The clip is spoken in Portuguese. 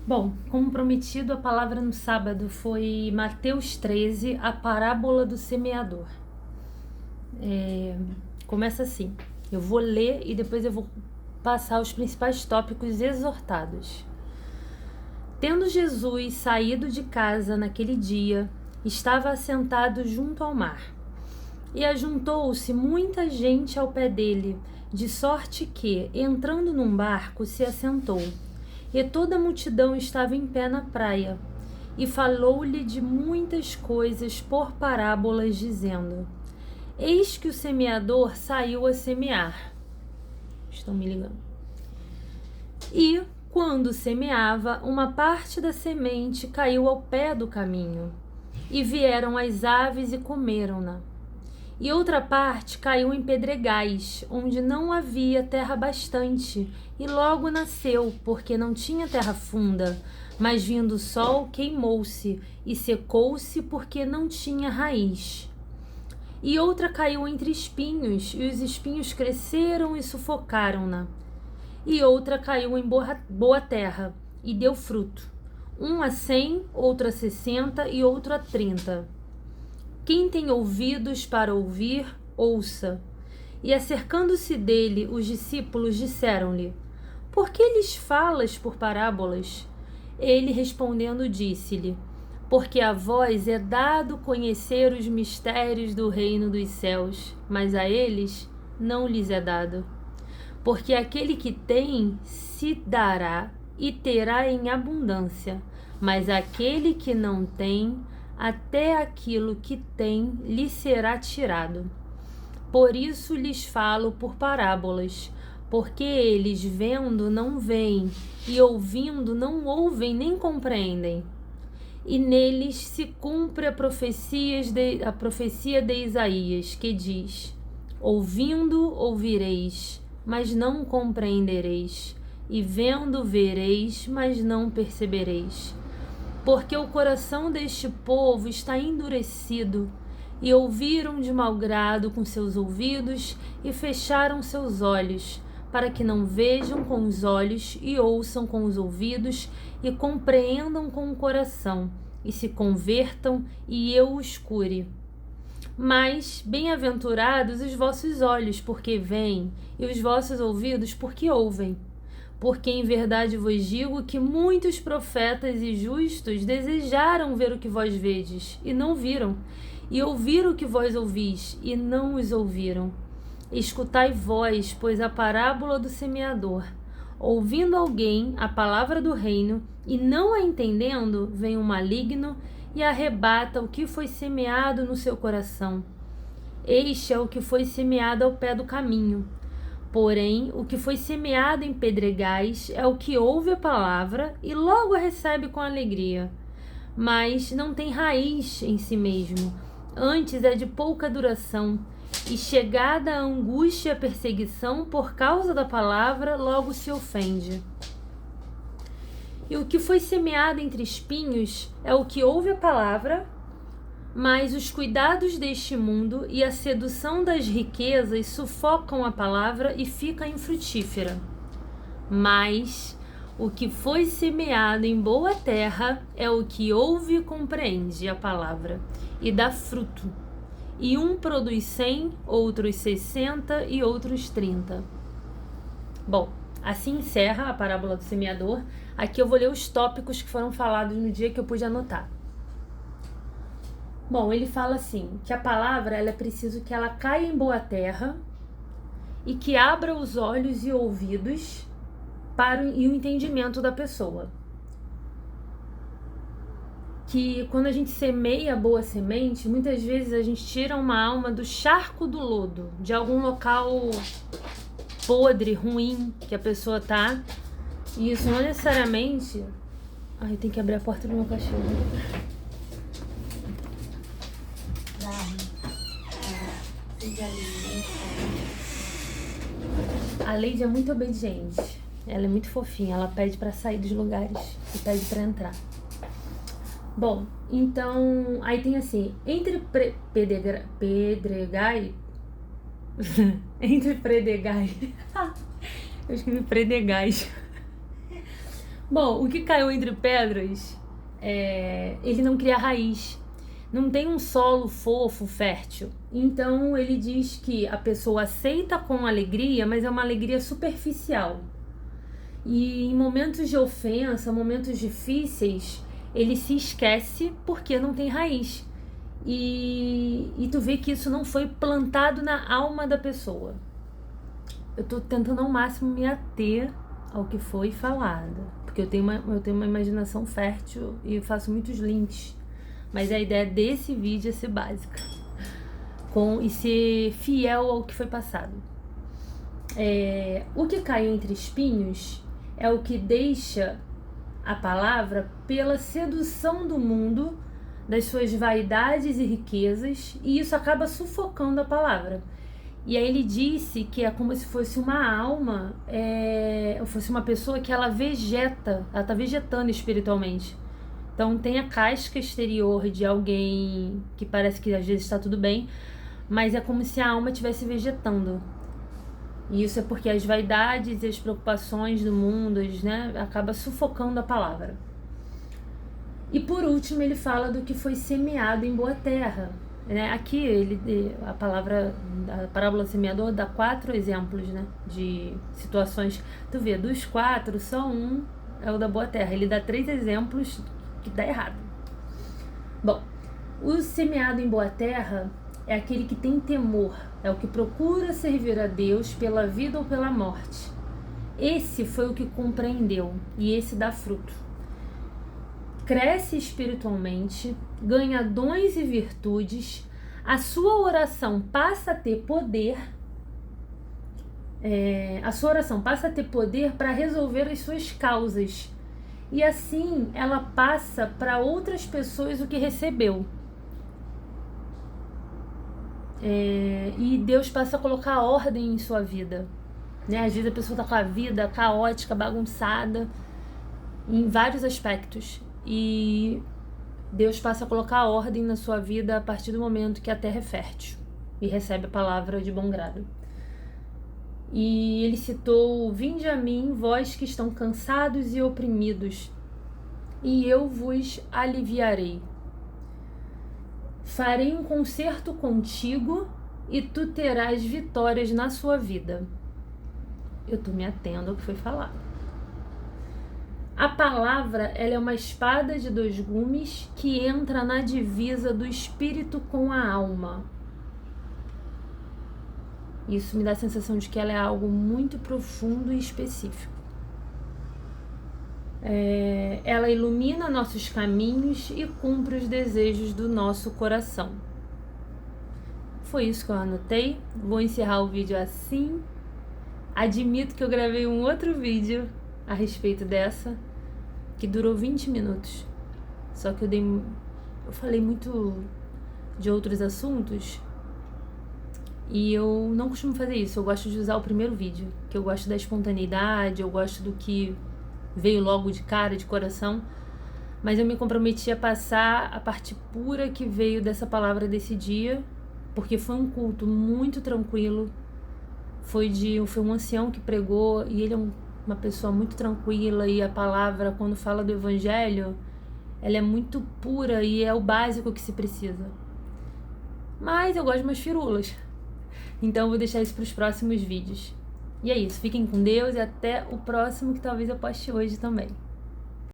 Bom, como prometido, a palavra no sábado foi Mateus 13, a parábola do semeador. Começa assim, eu vou ler e depois eu vou passar os principais tópicos exortados. Tendo Jesus saído de casa naquele dia, estava assentado junto ao mar. E ajuntou-se muita gente ao pé dele, de sorte que, entrando num barco, se assentou. E toda a multidão estava em pé na praia. E falou-lhe de muitas coisas por parábolas, dizendo: Eis que o semeador saiu a semear. Estão me ligando. E, quando semeava, uma parte da semente caiu ao pé do caminho. E vieram as aves e comeram-na. E outra parte caiu em pedregais, onde não havia terra bastante, e logo nasceu, porque não tinha terra funda. Mas vindo o sol, queimou-se, e secou-se, porque não tinha raiz. E outra caiu entre espinhos, e os espinhos cresceram e sufocaram-na. E outra caiu em boa terra, e deu fruto, um a 100, outro a 60 e outro a 30. Quem tem ouvidos para ouvir, ouça. E acercando-se dele, os discípulos disseram-lhe: Por que lhes falas por parábolas? Ele respondendo disse-lhe: Porque a vós é dado conhecer os mistérios do reino dos céus, mas a eles não lhes é dado. Porque aquele que tem se dará e terá em abundância, mas aquele que não tem, até aquilo que tem lhe será tirado. Por isso lhes falo por parábolas, porque eles vendo não veem, e ouvindo não ouvem nem compreendem. E neles se cumpre a profecia de Isaías, que diz: Ouvindo ouvireis, mas não compreendereis, e vendo vereis, mas não percebereis. Porque o coração deste povo está endurecido, e ouviram de mau grado com seus ouvidos, e fecharam seus olhos, para que não vejam com os olhos, e ouçam com os ouvidos, e compreendam com o coração, e se convertam, e eu os cure. Mas bem-aventurados os vossos olhos, porque veem, e os vossos ouvidos, porque ouvem. Porque em verdade vos digo que muitos profetas e justos desejaram ver o que vós vedes, e não viram, e ouvir o que vós ouvis, e não os ouviram. Escutai vós, pois, a parábola do semeador. Ouvindo alguém a palavra do reino, e não a entendendo, vem o maligno e arrebata o que foi semeado no seu coração. Este é o que foi semeado ao pé do caminho. Porém, o que foi semeado em pedregais é o que ouve a palavra e logo a recebe com alegria, mas não tem raiz em si mesmo, antes é de pouca duração, e chegada a angústia e a perseguição por causa da palavra, logo se ofende. E o que foi semeado entre espinhos é o que ouve a palavra, mas os cuidados deste mundo e a sedução das riquezas sufocam a palavra e fica infrutífera. Mas o que foi semeado em boa terra é o que ouve e compreende a palavra e dá fruto. E um produz 100, outros 60 e outros 30. Bom, assim encerra a parábola do semeador. Aqui eu vou ler os tópicos que foram falados no dia que eu pude anotar. Bom, ele fala assim, que a palavra, ela é preciso que ela caia em boa terra e que abra os olhos e ouvidos para o entendimento da pessoa. Que quando a gente semeia boa semente, muitas vezes a gente tira uma alma do charco do lodo, de algum local podre, ruim que a pessoa tá. E isso não necessariamente... Ai, tem que abrir a porta do meu cachorro. A Lady é muito obediente. Ela é muito fofinha. Ela pede pra sair dos lugares e pede pra entrar. Bom, então... Aí tem assim... Entre pedregai... entre predegais... Eu escrevi predegais. Bom, o que caiu entre pedras, ele não cria raiz. Não tem um solo fofo, fértil. Então ele diz que a pessoa aceita com alegria, mas é uma alegria superficial. E em momentos de ofensa, momentos difíceis, ele se esquece porque não tem raiz. E tu vê que isso não foi plantado na alma da pessoa. Eu tô tentando ao máximo me ater ao que foi falado, porque eu tenho uma imaginação fértil e faço muitos links. Mas a ideia desse vídeo é ser básica e ser fiel ao que foi passado. O que cai entre espinhos é o que deixa a palavra pela sedução do mundo, das suas vaidades e riquezas, e isso acaba sufocando a palavra. E aí ele disse que é como se fosse uma alma, fosse uma pessoa que ela vegeta, ela está vegetando espiritualmente. Então tem a casca exterior de alguém que parece que às vezes está tudo bem, mas é como se a alma estivesse vegetando. E isso é porque as vaidades e as preocupações do mundo, né, acaba sufocando a palavra. E por último ele fala do que foi semeado em boa terra. Né? Aqui a parábola do semeador dá 4 exemplos, né, de situações. Tu vê, dos 4, só um é o da boa terra. Ele dá 3 exemplos que dá errado. Bom, o semeado em boa terra é aquele que tem temor, é o que procura servir a Deus pela vida ou pela morte. Esse foi o que compreendeu e esse dá fruto. Cresce espiritualmente, ganha dons e virtudes, a sua oração passa a ter poder, para resolver as suas causas. E assim ela passa para outras pessoas o que recebeu. E Deus passa a colocar ordem em sua vida. Né? Às vezes a pessoa está com a vida caótica, bagunçada, em vários aspectos. E Deus passa a colocar ordem na sua vida a partir do momento que a terra é fértil e recebe a palavra de bom grado. E ele citou: vinde a mim, vós que estão cansados e oprimidos, e eu vos aliviarei. Farei um concerto contigo e tu terás vitórias na sua vida. Eu estou me atendo ao que foi falado. A palavra, ela é uma espada de 2 gumes que entra na divisa do espírito com a alma. Isso me dá a sensação de que ela é algo muito profundo e específico. Ela ilumina nossos caminhos e cumpre os desejos do nosso coração. Foi isso que eu anotei. Vou encerrar o vídeo assim. Admito que eu gravei um outro vídeo a respeito dessa, que durou 20 minutos. Só que eu falei muito de outros assuntos e eu não costumo fazer isso. Eu gosto de usar o primeiro vídeo, que eu gosto da espontaneidade, eu gosto do que veio logo de cara, de coração, mas eu me comprometi a passar a parte pura que veio dessa palavra desse dia, porque foi um culto muito tranquilo, foi um ancião que pregou, e ele é uma pessoa muito tranquila, e a palavra, quando fala do evangelho, ela é muito pura e é o básico que se precisa. Mas eu gosto de umas firulas, então eu vou deixar isso para os próximos vídeos. E é isso, fiquem com Deus e até o próximo, que talvez eu poste hoje também.